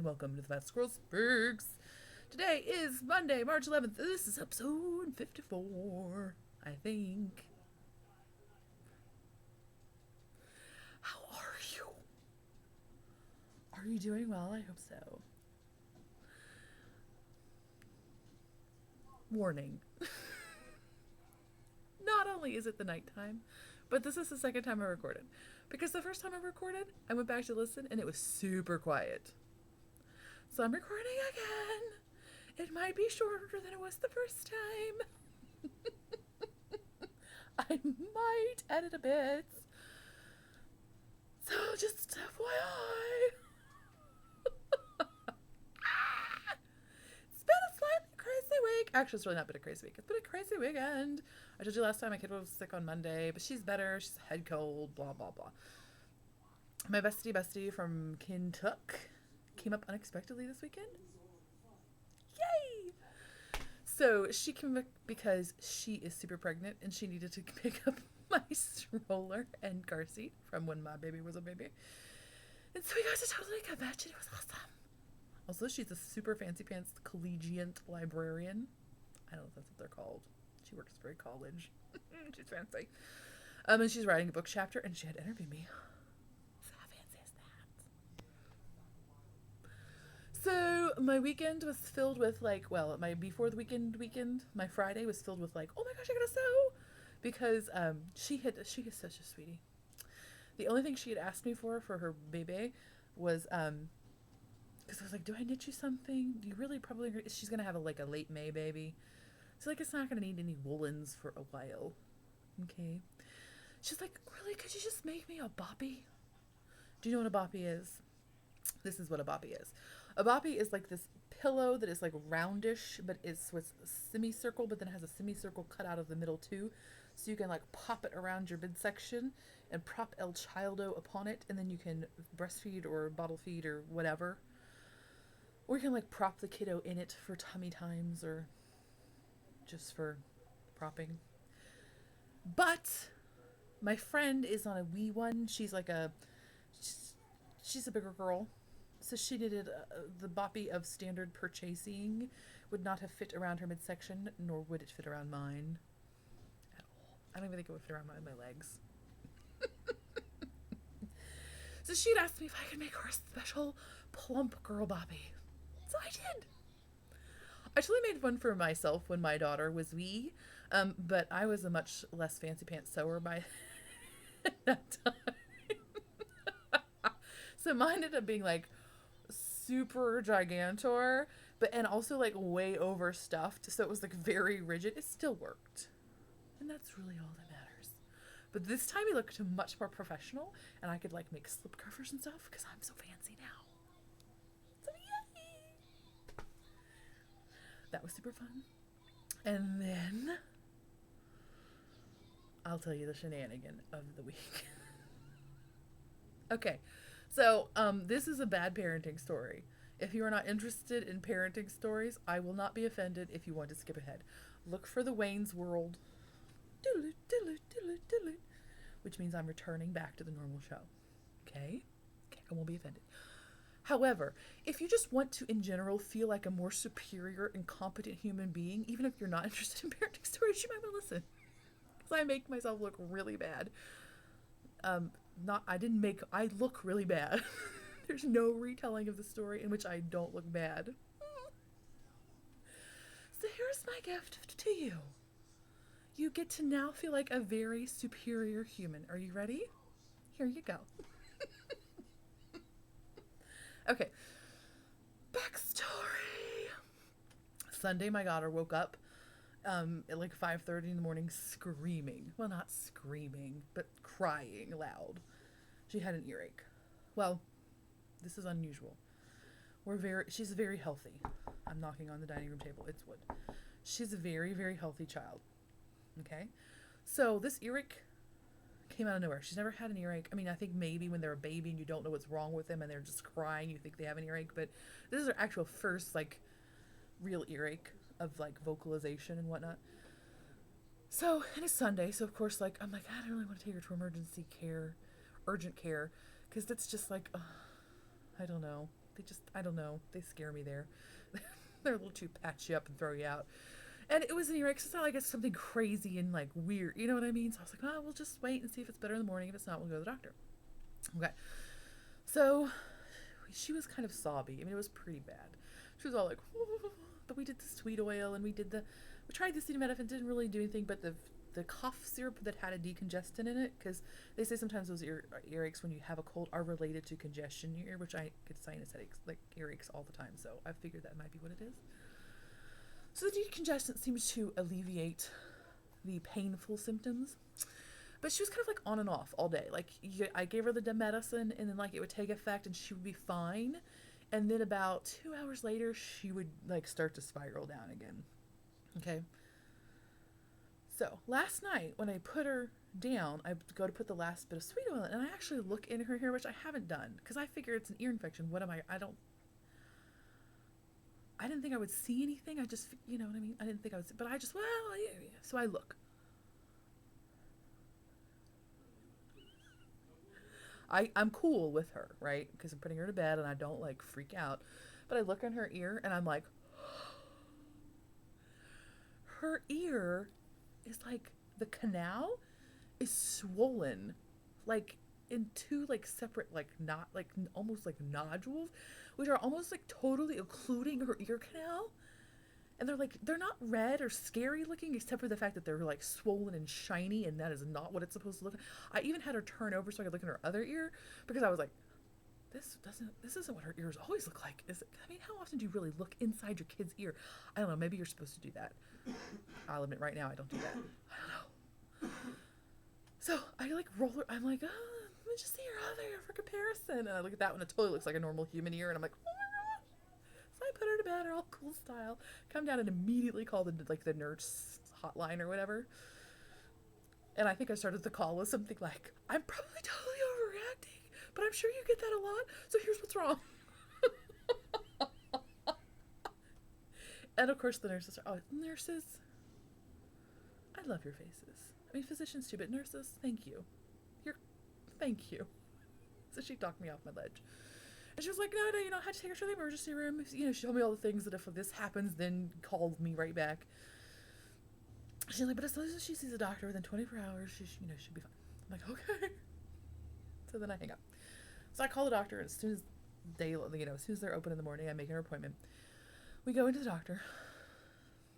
and welcome to the Fat Squirrel Speaks. Today is Monday, March 11th. This is episode 54, I think. How are you? Are you doing well? I hope so. Warning. Not only is it the nighttime, but this is the second time I recorded. Because the first time I recorded, I went back to listen and it was super quiet. So I'm recording again. It might be shorter than it was the first time. I might edit a bit. So just FYI. It's been a slightly crazy week. Actually, it's really not been a crazy week. It's been a crazy weekend. I told you last time my kid was sick on Monday, but she's better. She's head cold, blah, blah, blah. My bestie from Kentucky came up unexpectedly this weekend. Yay! So she came back because she is super pregnant and she needed to pick up my stroller and car seat from when my baby was a baby. And so we got to totally match and it was awesome. Also, she's a super fancy pants collegiate librarian. I don't know if that's what they're called. She works for a college. She's fancy. And she's writing a book chapter and she had interviewed me. So how fancy is that? So my weekend was filled with my before the weekend, my Friday was filled with oh my gosh, I gotta sew, because she is such a sweetie. The only thing she had asked me for her baby was because I was like, do I knit you something? You really probably, she's gonna have a late May baby, so it's not gonna need any woolens for a while. Okay. She's like, really? Could you just make me a boppy? Do you know what a boppy is? This is what a boppy is. A boppy is this pillow that is roundish, but it's with a semicircle, but then it has a semicircle cut out of the middle too. So you can pop it around your midsection and prop El Childo upon it, and then you can breastfeed or bottle feed or whatever. Or you can prop the kiddo in it for tummy times or just for propping. But my friend is on a wee one. She's she's a bigger girl. So she needed the boppy of standard purchasing would not have fit around her midsection, nor would it fit around mine at all. I don't even think it would fit around my legs. So she'd asked me if I could make her a special plump girl boppy. So I did. I actually made one for myself when my daughter was wee, but I was a much less fancy pants sewer by that time. So mine ended up being super gigantor, and also way overstuffed, so it was very rigid. It still worked, and that's really all that matters. But this time it looked much more professional, and I could make slip covers and stuff because I'm so fancy now. So yay! That was super fun. And then I'll tell you the shenanigan of the week. Okay. So, this is a bad parenting story. If you are not interested in parenting stories, I will not be offended if you want to skip ahead. Look for the Wayne's World, which means I'm returning back to the normal show. Okay? Okay, I won't be offended. However, if you just want to, in general, feel like a more superior and competent human being, even if you're not interested in parenting stories, you might want to listen. Because I make myself look really bad. I look really bad. There's no retelling of the story in which I don't look bad. So here's my gift to you. You get to now feel like a very superior human. Are you ready? Here you go. Okay. Backstory. Sunday, my daughter woke up at 5:30 in the morning screaming. Well, not screaming, but crying loud. She had an earache. Well, this is unusual. She's very healthy. I'm knocking on the dining room table. It's wood. She's a very, very healthy child. Okay? So this earache came out of nowhere. She's never had an earache. I mean, I think maybe when they're a baby and you don't know what's wrong with them and they're just crying, you think they have an earache, but this is her actual first real earache of vocalization and whatnot. So, and it's Sunday, so of course I don't really want to take her to urgent care, because that's just I don't know. They just, I don't know, they scare me there. They're a little too patch you up and throw you out. And it was an earache, so it's not like it's something crazy and like weird, you know what I mean? So I was like, oh, we'll just wait and see if it's better in the morning. If it's not, we'll go to the doctor. Okay. So she was kind of sobby. I mean, it was pretty bad. She was all like, but we did the sweet oil and we tried the acetaminophen, didn't really do anything, but the cough syrup that had a decongestant in it, because they say sometimes those earaches when you have a cold are related to congestion in your ear, which I get sinus headaches, like earaches all the time, so I figured that might be what it is. So the decongestant seems to alleviate the painful symptoms, but she was kind of like on and off all day. Like I gave her the medicine, and then like it would take effect, and she would be fine, and then about 2 hours later, she would like start to spiral down again. Okay. So last night when I put her down, I go to put the last bit of sweet oil in, and I actually look in her hair, which I haven't done because I figure it's an ear infection. I didn't think I would see anything. I just, you know what I mean? I didn't think I would see, but I just, well, yeah. So I look. I'm cool with her, right? Because I'm putting her to bed and I don't like freak out. But I look in her ear and I'm like, her ear is like, the canal is swollen, like in two like separate, like not like almost like nodules, which are almost like totally occluding her ear canal. And they're not red or scary looking, except for the fact that they're like swollen and shiny, and that is not what it's supposed to look like. I even had her turn over so I could look in her other ear because I was like, this isn't what her ears always look like. I mean, how often do you really look inside your kid's ear? I don't know. Maybe you're supposed to do that. I'll admit right now I don't do that. I don't know. So I like roll her. I'm like, oh, let me just see your other ear for comparison. And I look at that one. It totally looks like a normal human ear, and I'm like, oh my gosh. So I put her to bed, all cool style. Come down and immediately call the nurse hotline or whatever. And I think I started the call with something like, I'm probably totally overreacting, but I'm sure you get that a lot, so here's what's wrong. And of course the nurses are, nurses, I love your faces. I mean, physicians too, but nurses, thank you. Thank you. So she talked me off my ledge. And she was like, no, I had to take her to the emergency room. She told me all the things that if this happens, then called me right back. She's like, but as soon as she sees a doctor within 24 hours, she should be fine. I'm like, okay. So then I hang up. So I call the doctor, and as soon as they're open in the morning, I make her appointment. We go into the doctor.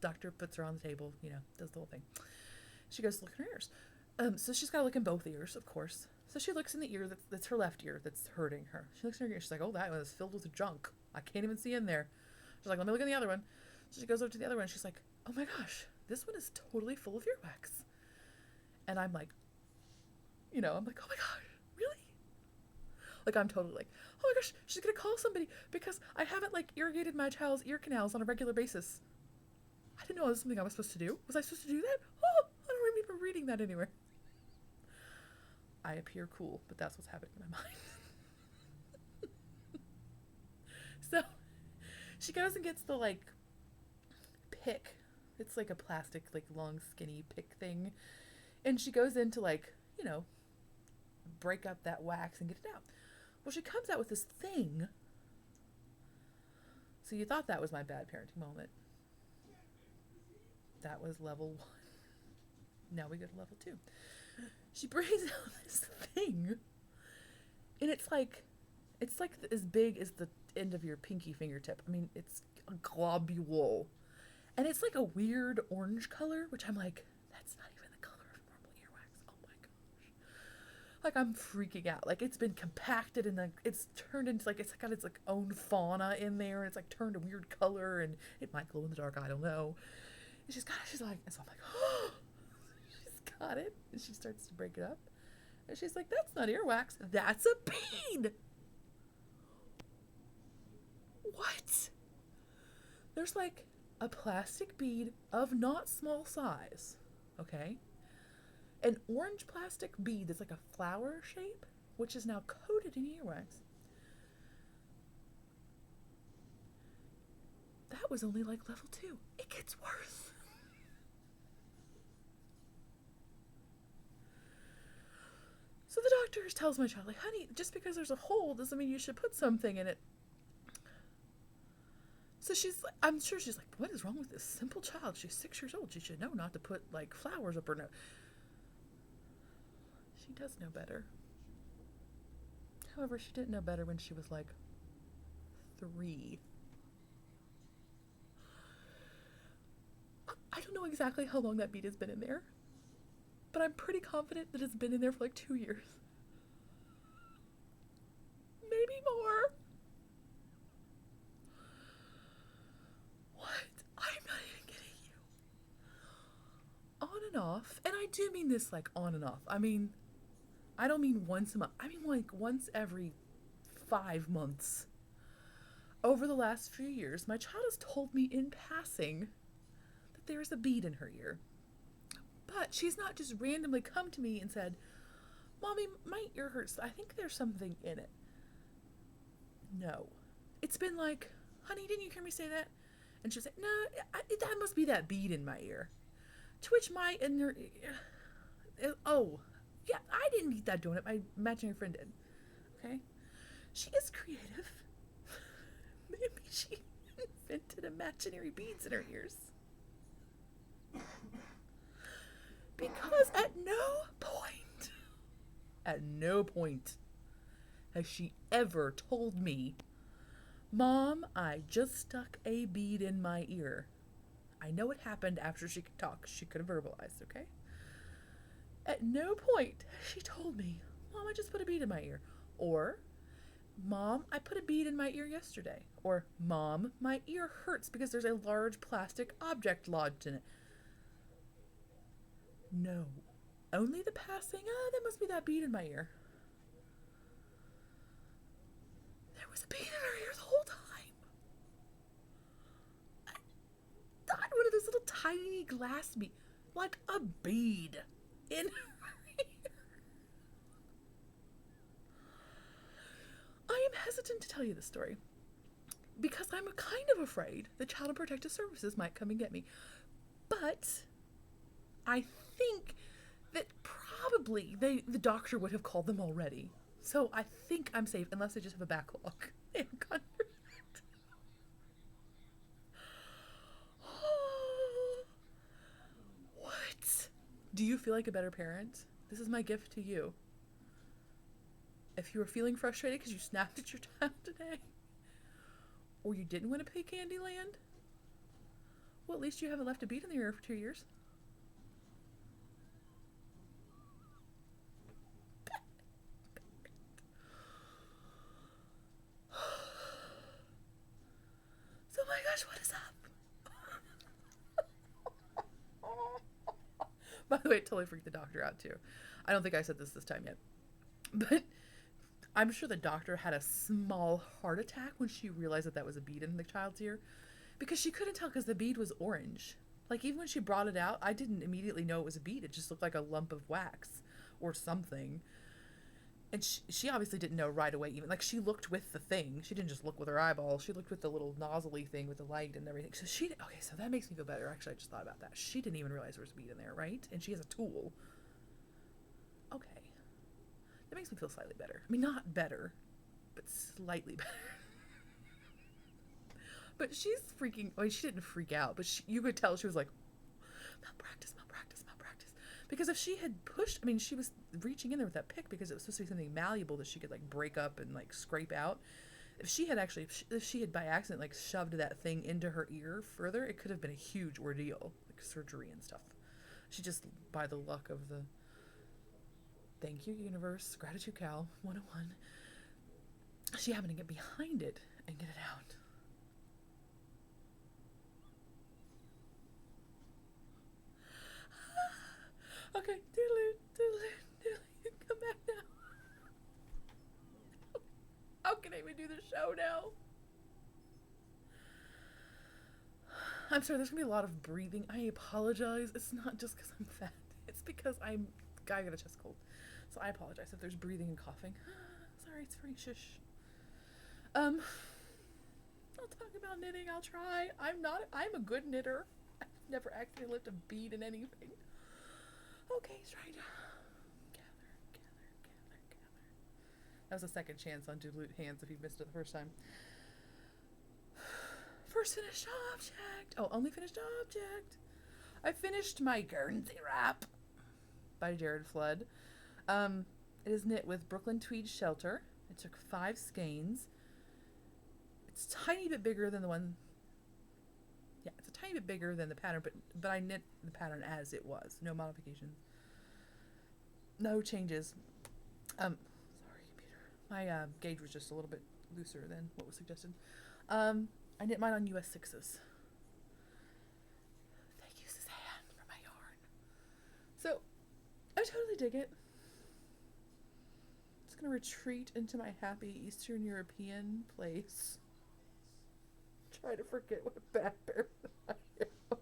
Doctor puts her on the table, does the whole thing. She goes to look in her ears. So she's got to look in both ears, of course. So she looks in the ear that's her left ear that's hurting her. She looks in her ear. She's like, oh, that one is filled with junk. I can't even see in there. She's like, let me look in the other one. So she goes over to the other one. She's like, oh my gosh, this one is totally full of earwax. And I'm like, I'm like, oh my gosh, really? Like, I'm totally like, oh my gosh, she's going to call somebody because I haven't like irrigated my child's ear canals on a regular basis. I didn't know it was something I was supposed to do. Was I supposed to do that? Oh, I don't remember reading that anywhere. I appear cool, but that's what's happening in my mind. So she goes and gets the like pick. It's like a plastic, like long, skinny pick thing. And she goes in to like, break up that wax and get it out. Well, she comes out with this thing. So you thought that was my bad parenting moment. That was level 1. Now we go to level 2. She brings out this thing, and it's like as big as the end of your pinky fingertip. I mean, it's a globule, and it's like a weird orange color, which I'm like, that's not even the color of normal earwax. Oh my gosh! Like, I'm freaking out. Like, it's been compacted and it's turned into like, it's got its like own fauna in there, and it's like turned a weird color, and it might glow in the dark. I don't know. And she's like, and so I'm like, oh. Got it. And she starts to break it up. And she's like, that's not earwax. That's a bead. What? There's like a plastic bead of not small size. Okay? An orange plastic bead that's like a flower shape, which is now coated in earwax. That was only like level 2. It gets worse. So the doctor tells my child, like, honey, just because there's a hole doesn't mean you should put something in it. So I'm sure she's like, what is wrong with this simple child? She's 6 years old. She should know not to put like flowers up her nose. She does know better. However, she didn't know better when she was like 3. I don't know exactly how long that bead has been in there, but I'm pretty confident that it's been in there for like 2 years. Maybe more. What? I'm not even kidding you. On and off, and I do mean this like on and off. I mean, I don't mean once a month. I mean like once every 5 months. Over the last few years, my child has told me in passing that there is a bead in her ear. But she's not just randomly come to me and said, Mommy, my ear hurts. I think there's something in it. No. It's been like, honey, didn't you hear me say that? And she'll say, no, that must be that bead in my ear. To which my inner, oh, yeah, I didn't eat that donut. My imaginary friend did. Okay? She is creative. Maybe she invented imaginary beads in her ears. Because at no point has she ever told me, Mom, I just stuck a bead in my ear. I know it happened after she could talk. She could have verbalized, okay? At no point has she told me, Mom, I just put a bead in my ear. Or, Mom, I put a bead in my ear yesterday. Or, Mom, my ear hurts because there's a large plastic object lodged in it. No. Only the passing, that must be that bead in my ear. There was a bead in her ear the whole time. Not one of those little tiny glass beads. Like a bead in her ear. I am hesitant to tell you this story because I'm kind of afraid that Child Protective Services might come and get me. But I think that probably the doctor would have called them already. So I think I'm safe unless they just have a backlog. They haven't gone through it. What? Do you feel like a better parent? This is my gift to you. If you were feeling frustrated because you snapped at your child today, or you didn't want to pay Candyland, well, at least you haven't left a bead in the ear for 2 years. So, my gosh, what is up? By the way, it totally freaked the doctor out, too. I don't think I said this time yet. But I'm sure the doctor had a small heart attack when she realized that was a bead in the child's ear. Because she couldn't tell because the bead was orange. Like, even when she brought it out, I didn't immediately know it was a bead. It just looked like a lump of wax or something. And she obviously didn't know right away even. Like, she looked with the thing. She didn't just look with her eyeballs. She looked with the little nozzly thing with the light and everything. So okay, so that makes me feel better. Actually, I just thought about that. She didn't even realize there was a bead in there, right? And she has a tool. Okay. That makes me feel slightly better. I mean, not better, but slightly better. But she's freaking, well, she didn't freak out, but you could tell she was like, malpractice. Because if she had pushed, I mean, she was reaching in there with that pick because it was supposed to be something malleable that she could like break up and like scrape out. If she had by accident like shoved that thing into her ear further, it could have been a huge ordeal, like surgery and stuff. She just, by the luck of the, thank you, universe, gratitude cow 101, she happened to get behind it and get it out. Okay, doodaloo, come back now. How can I even do the show now? I'm sorry, there's gonna be a lot of breathing. I apologize. It's not just because I'm fat. It's because I got a chest cold. So I apologize if there's breathing and coughing. Sorry, it's very shush. I'll talk about knitting. I'll try. I'm a good knitter. I've never accidentally left a bead in anything. Okay, he's right. Gather. That was a second chance on Duluth hands if you missed it the first time. first finished object. Oh, only finished object. I finished my Guernsey wrap by Jared Flood. It is knit with Brooklyn Tweed Shelter. It took 5 skeins. It's a tiny bit bigger than the one. Yeah, it's a tiny bit bigger than the pattern, but I knit the pattern as it was. No modifications. No changes. Sorry, computer. My gauge was just a little bit looser than what was suggested. I knit mine on US 6s. Thank you, Suzanne, for my yarn. So, I totally dig it. Just gonna retreat into my happy Eastern European place. Try to forget what bad bear I am.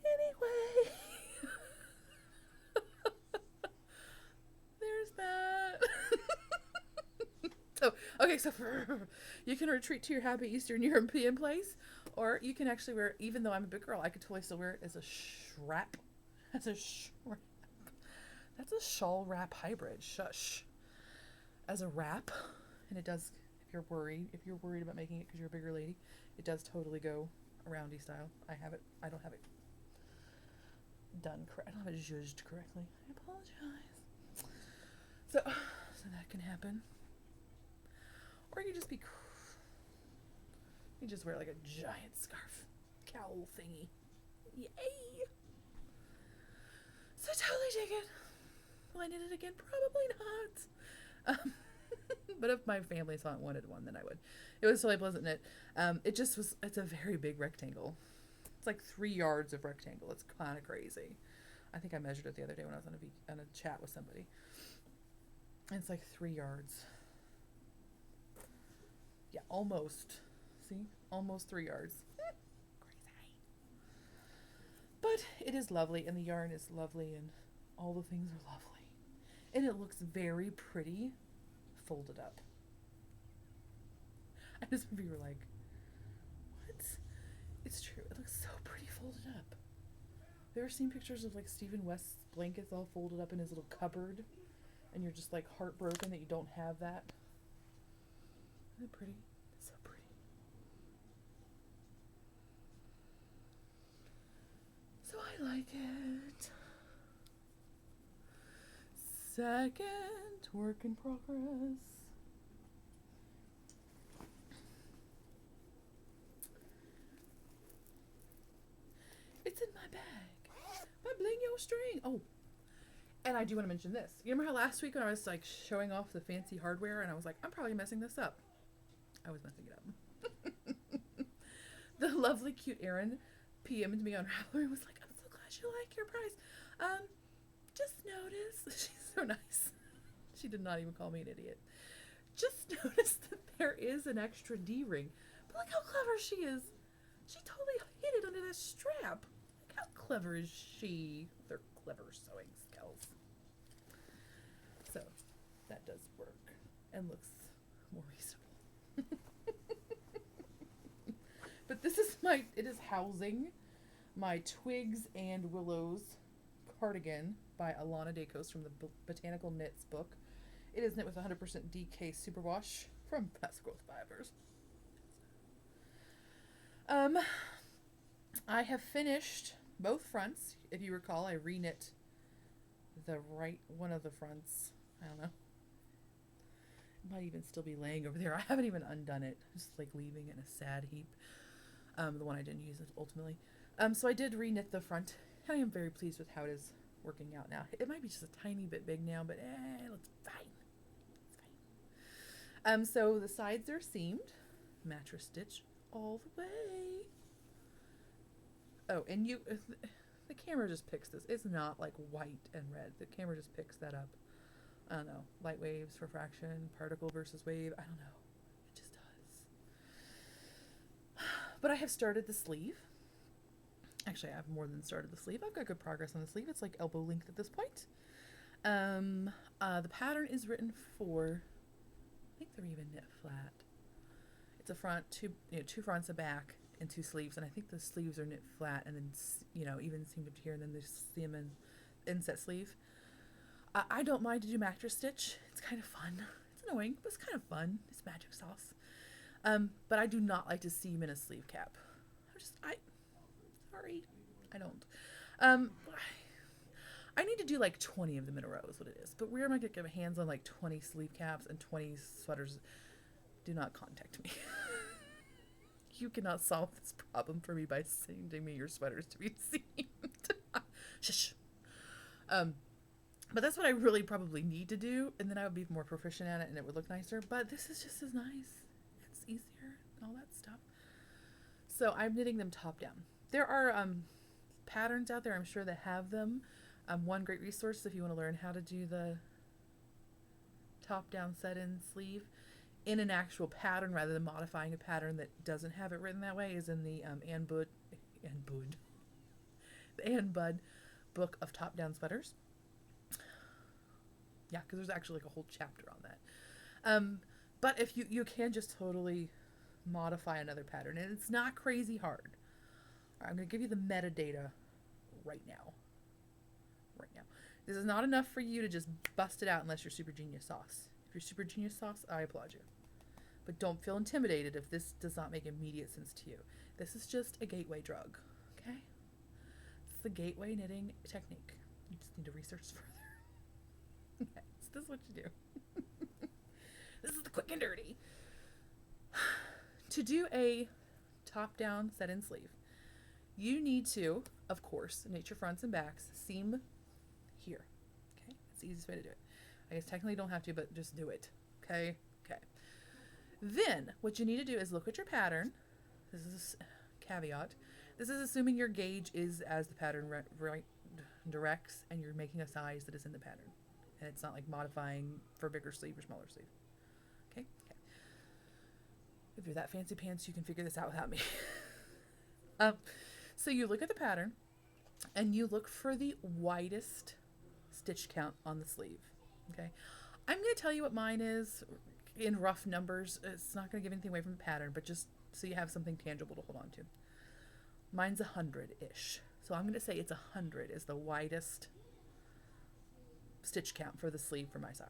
Anyway. There's that. So you can retreat to your happy Eastern European place, or you can actually wear it, even though I'm a big girl, I could totally still wear it as a shrap. As a shrap. That's a shawl wrap hybrid. Shush. As a wrap. And it does, if you're worried about making it because you're a bigger lady, it does totally go aroundy style. I don't have it done correct. I don't have it judged correctly. I apologize. So that can happen. Or you just you just wear like a giant scarf cowl thingy. Yay! So totally dig it. Will I knit it again? Probably not. But if my family saw it and wanted one, then I would. It was totally pleasant knit. It's a very big rectangle. It's like 3 yards of rectangle. It's kind of crazy. I think I measured it the other day when I was on a chat with somebody. And it's like 3 yards. Yeah, almost. See? Almost 3 yards. Crazy. But it is lovely, and the yarn is lovely, and all the things are lovely. And it looks very pretty folded up. I just remember you were like, what? It's true. It looks so pretty folded up. Have you ever seen pictures of like Stephen West's blankets all folded up in his little cupboard? And you're just like heartbroken that you don't have that? Isn't it pretty? It's so pretty. So I like it. Second work in progress. It's in my bag. My bling yo string. Oh, and I do want to mention this. You remember how last week when I was like showing off the fancy hardware and I was like, I'm probably messing this up. I was messing it up. The lovely cute Erin PM'd me on Ravelry and was like, I'm so glad you like your price. Just noticed. She's so nice. She did not even call me an idiot. Just noticed that there is an extra D ring. But look how clever she is. She totally hid it under that strap. Look how clever is she? They're clever sewing skills. So that does work and looks more reasonable. But this is it is housing my Twigs and Willows cardigan by Alana Dacos from the Botanical Knits book. It is knit with 100% DK superwash from Fast Growth Fibers. I have finished both fronts. If you recall, I re-knit the right one of the fronts. I don't know. It might even still be laying over there. I haven't even undone it. Just like leaving it in a sad heap. The one I didn't use ultimately. So I did re-knit the front. I am very pleased with how it is working out now. It might be just a tiny bit big now, but it looks fine. It's fine. So the sides are seamed. Mattress stitch all the way. Oh, and the camera just picks this. It's not like white and red. The camera just picks that up. I don't know. Light waves, refraction, particle versus wave. I don't know. It just does. But I have started the sleeve. Actually, I have more than started the sleeve. I've got good progress on the sleeve. It's like elbow length at this point. The pattern is written for, I think they're even knit flat. It's a front, two fronts, a back, and 2 sleeves. And I think the sleeves are knit flat and then, even seamed up here, and then they seam in inset sleeve. I don't mind to do mattress stitch. It's kind of fun. It's annoying, but it's kind of fun. It's magic sauce. But I do not like to seam in a sleeve cap. Sorry, I don't. Um, I need to do like 20 of them in a row is what it is. But where am I going to get my hands on like 20 sleeve caps and 20 sweaters? Do not contact me. You cannot solve this problem for me by sending me your sweaters to be seamed. Shush. But that's what I really probably need to do, and then I would be more proficient at it and it would look nicer. But this is just as nice. It's easier and all that stuff. So I'm knitting them top down. There are patterns out there, I'm sure, that have them. One great resource if you want to learn how to do the top down set in sleeve in an actual pattern rather than modifying a pattern that doesn't have it written that way is in the Ann Budd book of top down sweaters. Yeah, because there's actually like a whole chapter on that. But if you can just totally modify another pattern, and it's not crazy hard. All right, I'm going to give you the metadata right now. This is not enough for you to just bust it out unless you're Super Genius Sauce. If you're Super Genius Sauce, I applaud you. But don't feel intimidated if this does not make immediate sense to you. This is just a gateway drug, okay? It's the gateway knitting technique. You just need to research further. Okay, so this is what you do. This is the quick and dirty. To do a top-down set-in sleeve, you need to, of course, knit your fronts and backs, seam here. Okay, that's the easiest way to do it. I guess technically you don't have to, but just do it. Okay. Then what you need to do is look at your pattern. This is a caveat. This is assuming your gauge is as the pattern directs, and you're making a size that is in the pattern, and it's not like modifying for bigger sleeve or smaller sleeve. Okay. If you're that fancy pants, you can figure this out without me. So you look at the pattern, and you look for the widest stitch count on the sleeve. Okay. I'm going to tell you what mine is in rough numbers. It's not going to give anything away from the pattern, but just so you have something tangible to hold on to. Mine's 100-ish. So I'm going to say it's 100 is the widest stitch count for the sleeve for my size.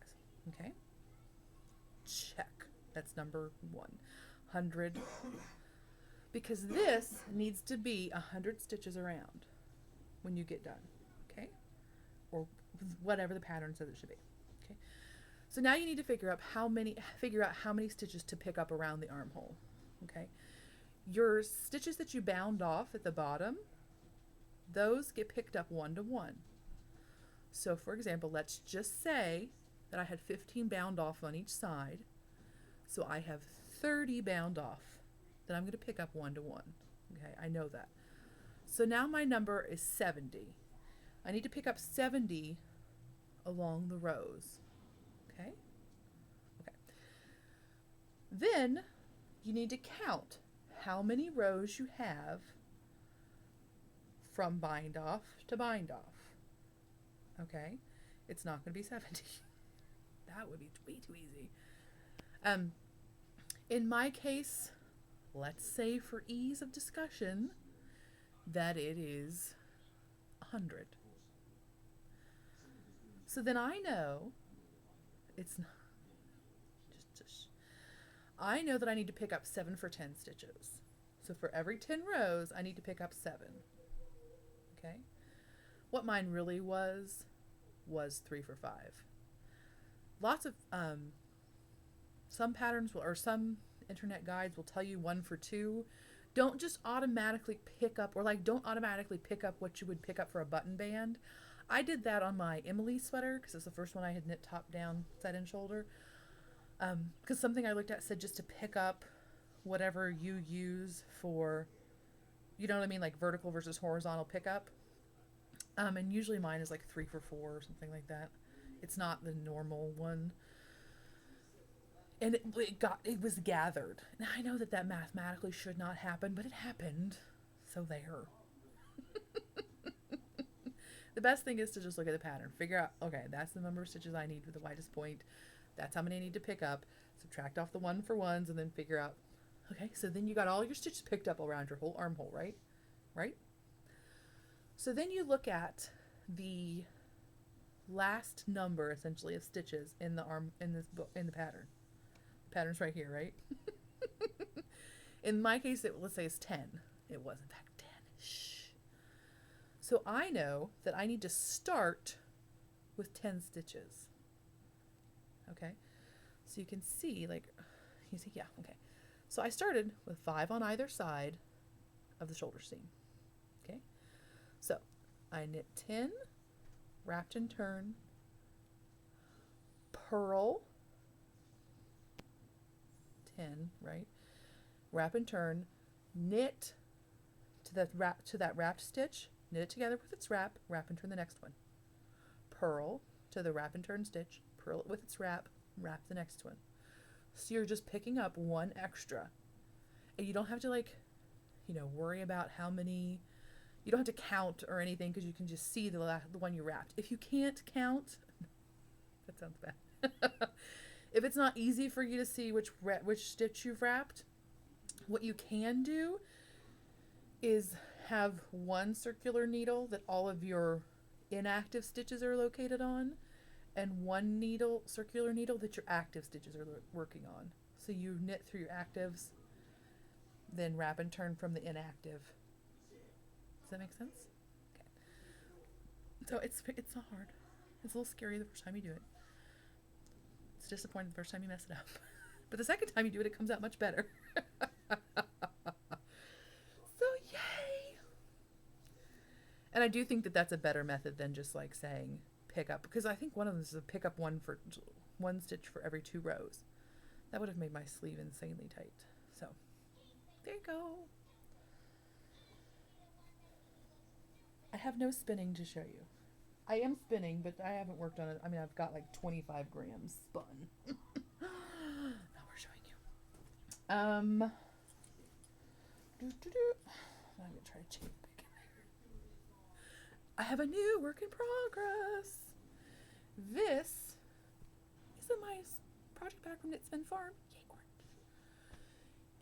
Okay? Check. That's number 100. Because this needs to be 100 stitches around when you get done. Okay? Or whatever the pattern says it should be. Okay? So now you need to figure out how many stitches to pick up around the armhole. Okay? Your stitches that you bound off at the bottom, those get picked up 1 to 1. So for example, let's just say that I had 15 bound off on each side. So I have 30 bound off that I'm going to pick up 1 to 1. Okay, I know that. So now my number is 70. I need to pick up 70 along the rows. Okay? Then you need to count how many rows you have from bind off to bind off. Okay? It's not going to be 70. That would be way too easy. In my case, let's say for ease of discussion that it is 100. So then I know it's not, I know that I need to pick up 7 for 10 stitches. So for every 10 rows, I need to pick up 7. Okay? What mine really was 3 for 5. Lots of, some patterns will, or some internet guides will tell you 1 for 2. Don't just automatically pick up, or like don't automatically pick up what you would pick up for a button band. I did that on my Emily sweater because it's the first one I had knit top down, set in shoulder. Because something I looked at said just to pick up whatever you use for, you know what I mean, like vertical versus horizontal pickup. And usually mine is like 3 for 4 or something like that. It's not the normal one. And it was gathered. And I know that mathematically should not happen, but it happened. So there. The best thing is to just look at the pattern. Figure out, okay, that's the number of stitches I need for the widest point. That's how many I need to pick up. Subtract off the 1 for 1s and then figure out, okay, so then you got all your stitches picked up around your whole armhole, right? Right? So then you look at the last number, essentially, of stitches in the pattern. The pattern's right here, right? In my case, let's say it's 10. It was in fact 10. Shh. So I know that I need to start with 10 stitches. Okay? So you can see, like, you see, yeah, okay. So I started with 5 on either side of the shoulder seam. Okay? So I knit 10, wrapped and turn, purl, 10, right? Wrap and turn, knit to that wrapped stitch, knit it together with its wrap and turn the next one. Purl to the wrap and turn stitch, purl it with its wrap the next one. So you're just picking up one extra. And you don't have to, like, worry about how many, you don't have to count or anything, because you can just see the one you wrapped. If you can't count, that sounds bad. If it's not easy for you to see which stitch you've wrapped, what you can do is have one circular needle that all of your inactive stitches are located on, and one circular needle that your active stitches are working on. So you knit through your actives, then wrap and turn from the inactive. Does that make sense? Okay. So it's not hard. It's a little scary the first time you do it. It's disappointing the first time you mess it up. But the second time you do it, it comes out much better. So yay! And I do think that that's a better method than just like saying pick up, because I think one of them is a pick up one stitch for every 2 rows. That would have made my sleeve insanely tight. So there you go. I have no spinning to show you. I am spinning, but I haven't worked on it. I mean, I've got like 25 grams spun. Now we're showing you. I'm gonna try to change it back in there. I have a new work in progress. This is my project back from Knit Spin Farm. Yay, orange.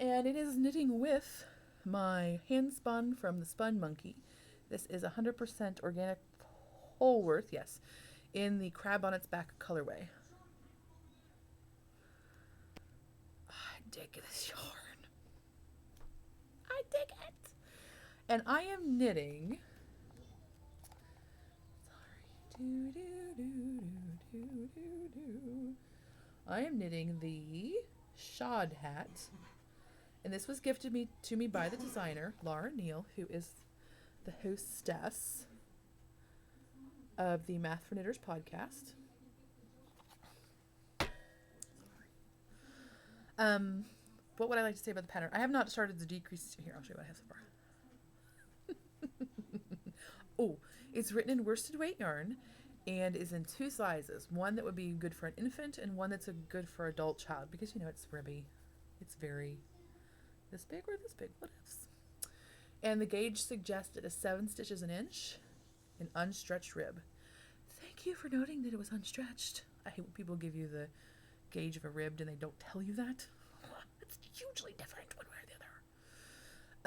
And it is knitting with my hand spun from the Spun Monkey. This is 100% organic Holworth, yes, in the Crab on its Back colorway. I dig this yarn. I dig it. And I am knitting. I am knitting the shod hat, and this was gifted to me by the designer, Laura Neal, who is the hostess of the Math for Knitters podcast. What would I like to say about the pattern? I have not started the decrease. Here, I'll show you what I have so far. Oh, it's written in worsted weight yarn and is in 2 sizes. One that would be good for an infant and one that's good for adult child, because it's ribby. It's very this big or this big, what ifs. And the gauge suggested is 7 stitches an inch, an unstretched rib. Thank you for noting that it was unstretched. I hate when people give you the gauge of a rib and they don't tell you that. It's hugely different one way or the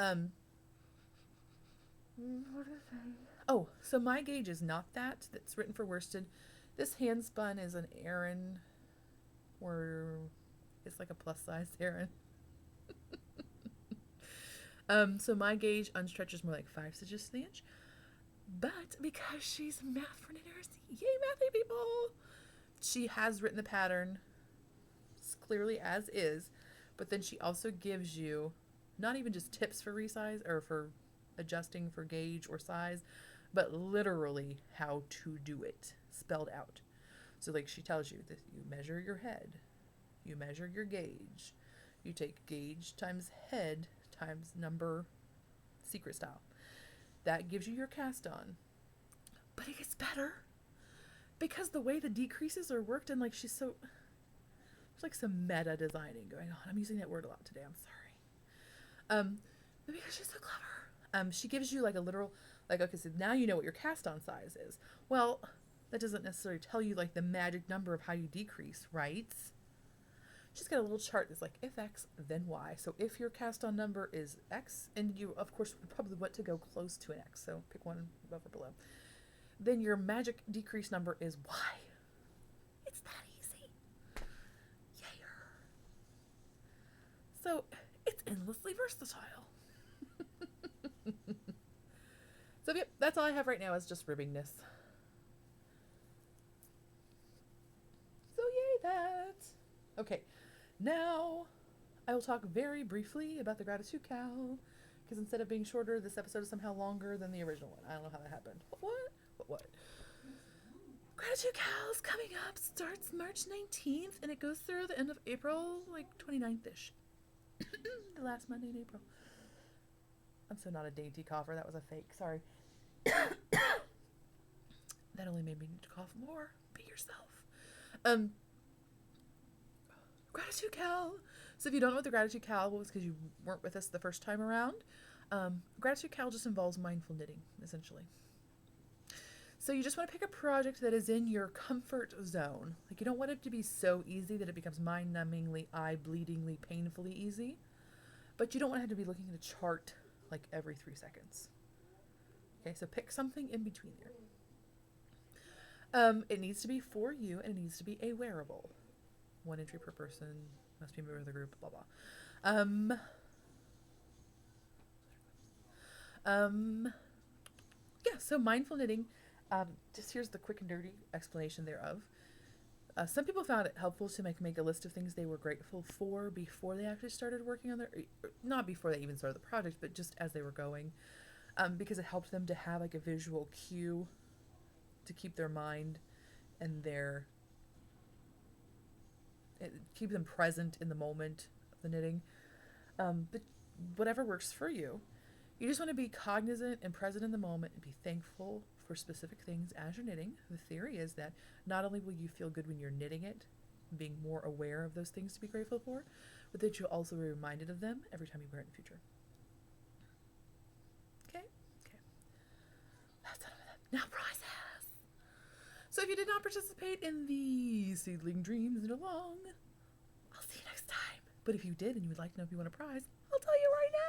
other. What is it? Oh, so my gauge is not that's written for worsted. This hand spun is an Aran, or it's like a plus size Aran. So my gauge unstretches more like 5 stitches to the inch. But because she's Math for Knitters, yay mathy people, she has written the pattern clearly as is, but then she also gives you not even just tips for resize or for adjusting for gauge or size, but literally how to do it spelled out. So like she tells you that you measure your head, you measure your gauge, you take gauge times head times number, secret style. That gives you your cast on. But it gets better because the way the decreases are worked, and like there's like some meta designing going on. I'm using that word a lot today. I'm sorry. Because she's so clever. She gives you like a literal, like, okay, so now you know what your cast on size is. Well, that doesn't necessarily tell you like the magic number of how you decrease, right? She's got a little chart that's like if X, then Y. So if your cast on number is X, and you of course would probably want to go close to an X, so pick one above or below, then your magic decrease number is Y. It's that easy. Yayer. So it's endless. endlessly versatile. So yep, that's all I have right now is just ribbingness. So yay that. Okay, now I will talk very briefly about the Gratitude Cow, because instead of being shorter, this episode is somehow longer than the original one. I don't know how that happened. What? Gratitude Cow's coming up, starts March 19th, and it goes through the end of April, like 29th-ish. The last Monday in April. I'm so not a dainty cougher. That was a fake. Sorry. That only made me need to cough more. Be yourself. Gratitude Cow. So if you don't know what the Gratitude Cow was because you weren't with us the first time around, Gratitude Cow just involves mindful knitting, essentially. So you just want to pick a project that is in your comfort zone. Like, you don't want it to be so easy that it becomes mind-numbingly, eye-bleedingly, painfully easy. But you don't want to have to be looking at a chart like every 3 seconds. Okay, so pick something in between there. It needs to be for you, and it needs to be a wearable. 1 entry per person, must be a member of the group, blah, blah. Yeah, so mindful knitting, just here's the quick and dirty explanation thereof. Some people found it helpful to make a list of things they were grateful for before they actually started working on not before they even started the project, but just as they were going, because it helped them to have like a visual cue to keep their mind and keep them present in the moment of the knitting. But whatever works for you. You just want to be cognizant and present in the moment and be thankful for specific things as you're knitting. The theory is that not only will you feel good when you're knitting it, being more aware of those things to be grateful for, but that you'll also be reminded of them every time you wear it in the future. Okay? That's enough of that. Now prizes! So if you did not participate in the Seedling Dreams Knit Along, I'll see you next time. But if you did and you would like to know if you won a prize, I'll tell you right now.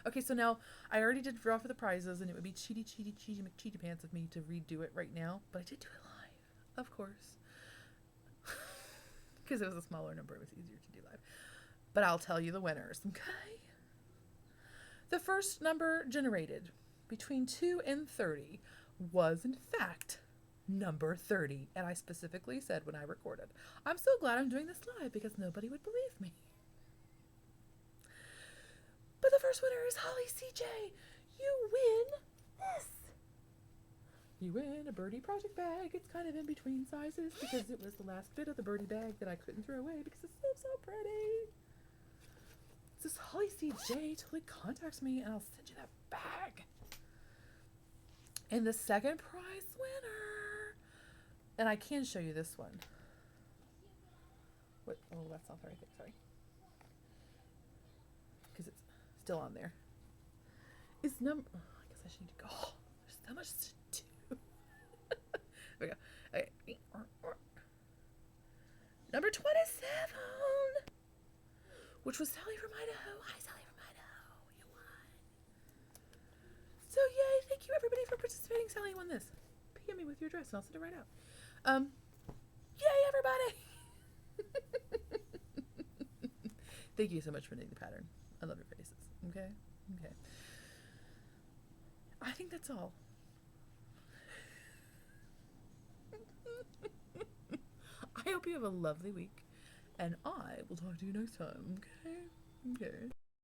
Okay, so now I already did draw for the prizes, and it would be cheaty pants of me to redo it right now, but I did do it live, of course. Because it was a smaller number, it was easier to do live. But I'll tell you the winners, okay? The first number generated between 2 and 30 was, in fact, number 30. And I specifically said when I recorded, I'm so glad I'm doing this live because nobody would believe me. But the first winner is Holly CJ. You win this. You win a birdie project bag. It's kind of in between sizes because it was the last bit of the birdie bag that I couldn't throw away because it's so pretty. This Holly CJ totally contacts me and I'll send you that bag. And the second prize winner, and I can show you this one. What? Oh, that's not the right thing. Sorry. Because it's still on there. Is number. Oh, I guess I should need to go. Oh, there's so much to do. There we go. Okay. Number 27, which was Sally from Idaho. Hi, Sally from Idaho. You won. So yay! Thank you everybody for participating. Sally won this. PM me with your address and I'll send it right out. Yay everybody! Thank you so much for knitting the pattern. I love your faces. Okay? I think that's all. I hope you have a lovely week, and I will talk to you next time. Okay?